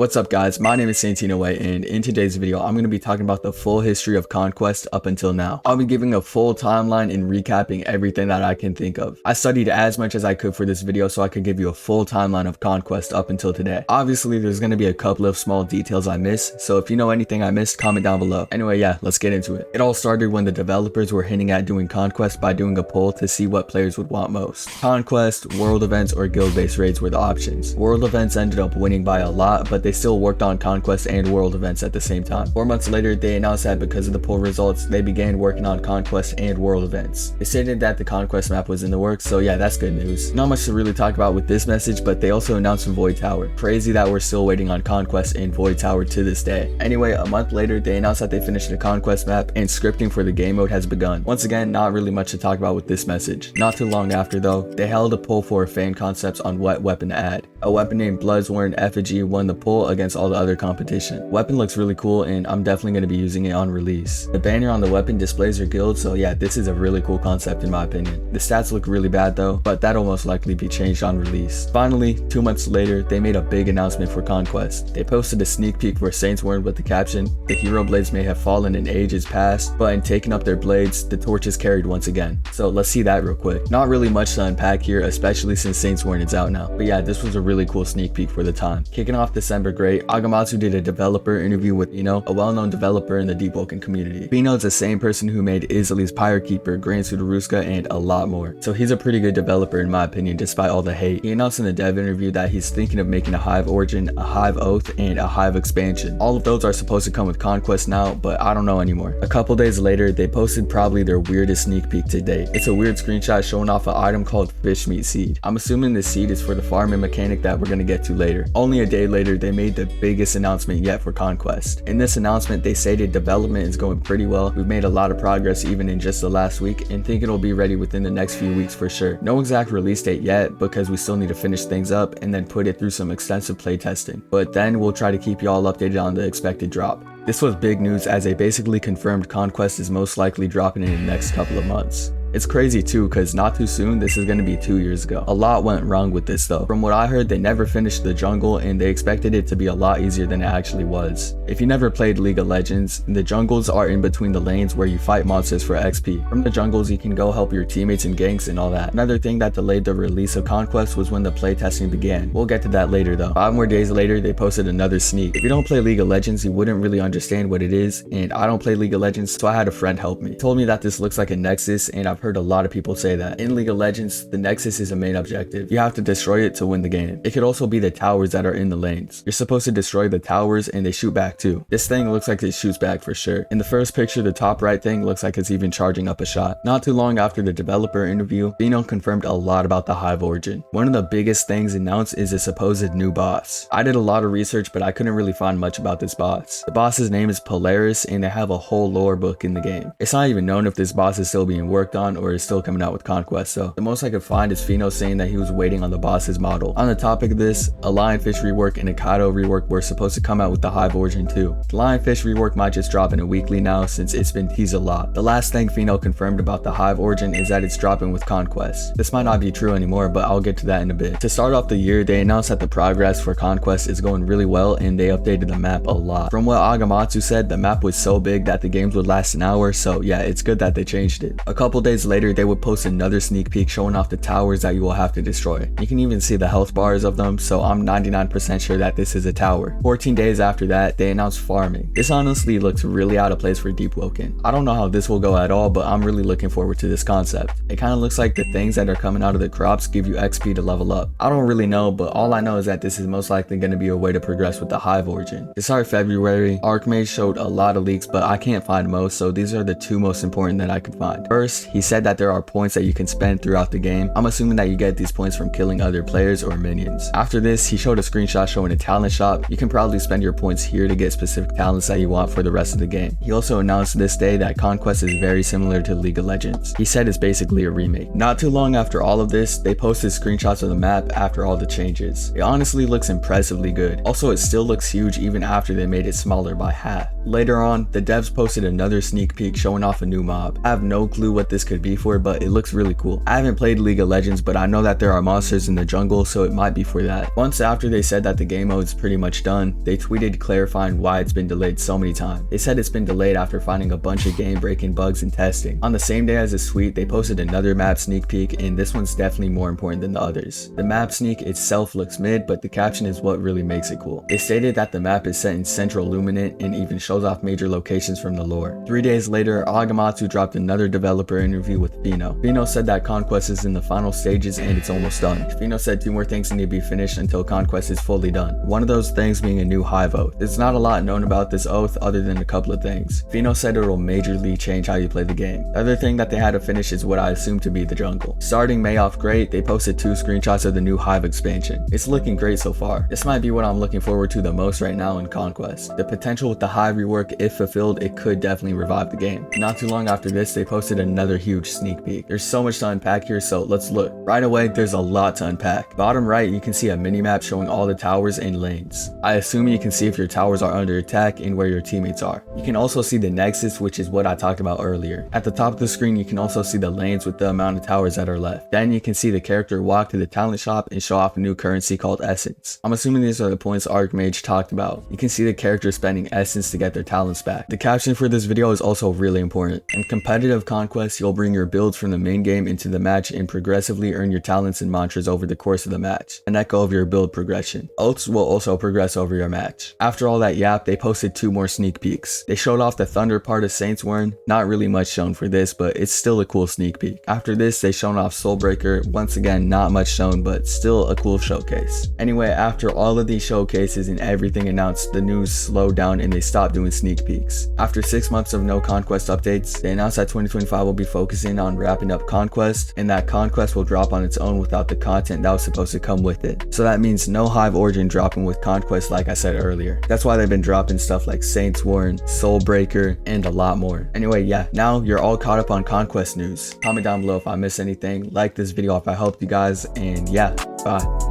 What's up guys, my name is Santino, and in today's video I'm going to be talking about the full history of Conquest up until now. I'll be giving a full timeline and recapping everything that I can think of. I studied as much as I could for this video so I could give you a full timeline of Conquest up until today. Obviously there's going to be a couple of small details I missed, so if you know anything I missed, comment down below. Anyway, yeah, let's get into it. It all started when the developers were hinting at doing Conquest by doing a poll to see what players would want most. Conquest, world events, or guild-based raids were the options. World events ended up winning by a lot, but they still worked on Conquest and world events at the same time. 4 months later, they announced that because of the poll results, they began working on Conquest and world events. They stated that the Conquest map was in the works, so yeah, that's good news. Not much to really talk about with this message, but they also announced Void Tower. Crazy that we're still waiting on Conquest and Void Tower to this day. Anyway, a month later, they announced that they finished the Conquest map and scripting for the game mode has begun. Once again, not really much to talk about with this message. Not too long after though, they held a poll for fan concepts on what weapon to add. A weapon named Bloodsworn Effigy won the poll against all the other competition. Weapon looks really cool and I'm definitely going to be using it on release. The banner on the weapon displays your guild, so yeah, this is a really cool concept in my opinion. The stats look really bad though, but that'll most likely be changed on release. Finally, 2 months later, they made a big announcement for Conquest. They posted a sneak peek for Saintsworn with the caption, "The hero blades may have fallen in ages past, but in taking up their blades, the torch is carried once again." So let's see that real quick. Not really much to unpack here, especially since Saintsworn is out now. But yeah, this was a really cool sneak peek for the time. Kicking off December great, Agamatsu did a developer interview with Bino, a well-known developer in the Deepwoken community. Bino is the same person who made Izali's Pyrokeeper, Grand Sudaruska, and a lot more. So he's a pretty good developer in my opinion, despite all the hate. He announced in the dev interview that he's thinking of making a Hive Origin, a Hive Oath, and a Hive Expansion. All of those are supposed to come with Conquest now, but I don't know anymore. A couple days later, they posted probably their weirdest sneak peek to date. It's a weird screenshot showing off an item called Fish Meat Seed. I'm assuming this seed is for the farming mechanic that we're gonna get to later. Only a day later, they made the biggest announcement yet for Conquest. In this announcement, they stated development is going pretty well. We've made a lot of progress even in just the last week and think it'll be ready within the next few weeks for sure. No exact release date yet because we still need to finish things up and then put it through some extensive playtesting. But then we'll try to keep y'all updated on the expected drop. This was big news as they basically confirmed Conquest is most likely dropping in the next couple of months. It's crazy too because not too soon, this is going to be 2 years ago. A lot went wrong with this though. From what I heard, they never finished the jungle and they expected it to be a lot easier than it actually was. If you never played League of Legends, the jungles are in between the lanes where you fight monsters for XP. From the jungles you can go help your teammates in ganks and all that. Another thing that delayed the release of Conquest was when the playtesting began. We'll get to that later though. 5 more days later, they posted another sneak. If you don't play League of Legends, you wouldn't really understand what it is, and I don't play League of Legends, so I had a friend help me. He told me that this looks like a Nexus, and I've heard a lot of people say that. In League of Legends, the Nexus is a main objective. You have to destroy it to win the game. It could also be the towers that are in the lanes. You're supposed to destroy the towers and they shoot back too. This thing looks like it shoots back for sure. In the first picture, the top right thing looks like it's even charging up a shot. Not too long after the developer interview, Bino confirmed a lot about the Hive Origin. One of the biggest things announced is a supposed new boss. I did a lot of research, but I couldn't really find much about this boss. The boss's name is Polaris and they have a whole lore book in the game. It's not even known if this boss is still being worked on or is still coming out with Conquest, so the most I could find is Fino saying that he was waiting on the boss's model. On the topic of this, a Lionfish rework and a Kaido rework were supposed to come out with the Hive Origin too. The Lionfish rework might just drop in a weekly now since it's been teased a lot. The last thing Fino confirmed about the Hive Origin is that it's dropping with Conquest. This might not be true anymore, but I'll get to that in a bit. To start off the year, they announced that the progress for Conquest is going really well and they updated the map a lot. From what Agamatsu said, the map was so big that the games would last an hour, so yeah, it's good that they changed it. A couple days later, they would post another sneak peek showing off the towers that you will have to destroy. You can even see the health bars of them, so I'm 99% sure that this is a tower. 14 days after that, they announced farming. This honestly looks really out of place for Deepwoken. I don't know how this will go at all, but I'm really looking forward to this concept. It kind of looks like the things that are coming out of the crops give you XP to level up. I don't really know, but all I know is that this is most likely going to be a way to progress with the Hive Origin. To start February, Archmage showed a lot of leaks, but I can't find most, so these are the 2 most important that I could find. First, he said that there are points that you can spend throughout the game. I'm assuming that you get these points from killing other players or minions. After this, he showed a screenshot showing a talent shop. You can probably spend your points here to get specific talents that you want for the rest of the game. He also announced this day that Conquest is very similar to League of Legends. He said it's basically a remake. Not too long after all of this, they posted screenshots of the map after all the changes. It honestly looks impressively good. Also, it still looks huge even after they made it smaller by half. Later on, the devs posted another sneak peek showing off a new mob. I have no clue what this could be for, but it looks really cool. I haven't played League of Legends, but I know that there are monsters in the jungle, so it might be for that. Once after they said that the game mode is pretty much done, they tweeted clarifying why it's been delayed so many times. They said it's been delayed after finding a bunch of game-breaking bugs in testing. On the same day as this tweet, they posted another map sneak peek, and this one's definitely more important than the others. The map sneak itself looks mid, but the caption is what really makes it cool. They stated that the map is set in Central Luminant and even shows off major locations from the lore. 3 days later, Agamatsu dropped another developer interview with Fino. Fino said that Conquest is in the final stages and it's almost done. Fino said 2 more things need to be finished until Conquest is fully done. One of those things being a new hive oath. There's not a lot known about this oath other than a couple of things. Fino said it will majorly change how you play the game. The other thing that they had to finish is what I assume to be the jungle. Starting May off great, they posted 2 screenshots of the new hive expansion. It's looking great so far. This might be what I'm looking forward to the most right now in Conquest. The potential with the hive rework, if fulfilled, it could definitely revive the game. Not too long after this, they posted another huge sneak peek. There's so much to unpack here, so let's look. Right away, there's a lot to unpack. Bottom right, you can see a mini-map showing all the towers and lanes. I assume you can see if your towers are under attack and where your teammates are. You can also see the nexus, which is what I talked about earlier. At the top of the screen, you can also see the lanes with the amount of towers that are left. Then you can see the character walk to the talent shop and show off a new currency called Essence. I'm assuming these are the points Archmage talked about. You can see the character spending Essence to get their talents back. The caption for this video is also really important. In competitive Conquest, you'll bring your builds from the main game into the match and progressively earn your talents and mantras over the course of the match, an echo of your build progression. Oaths will also progress over your match. After all that yap, they posted 2 more sneak peeks. They showed off the thunder part of Saints Warren, not really much shown for this, but it's still a cool sneak peek. After this, they shown off Soulbreaker, once again not much shown, but still a cool showcase. Anyway, after all of these showcases and everything announced, the news slowed down and they stopped doing sneak peeks. After 6 months of no Conquest updates, they announced that 2025 will be focusing on wrapping up Conquest, and that Conquest will drop on its own without the content that was supposed to come with it. So that means no Hive Origin dropping with Conquest like I said earlier. That's why they've been dropping stuff like Saints Warren, Soulbreaker, and a lot more. Anyway, yeah, now you're all caught up on Conquest news. Comment down below if I missed anything, like this video if I helped you guys, and yeah, bye.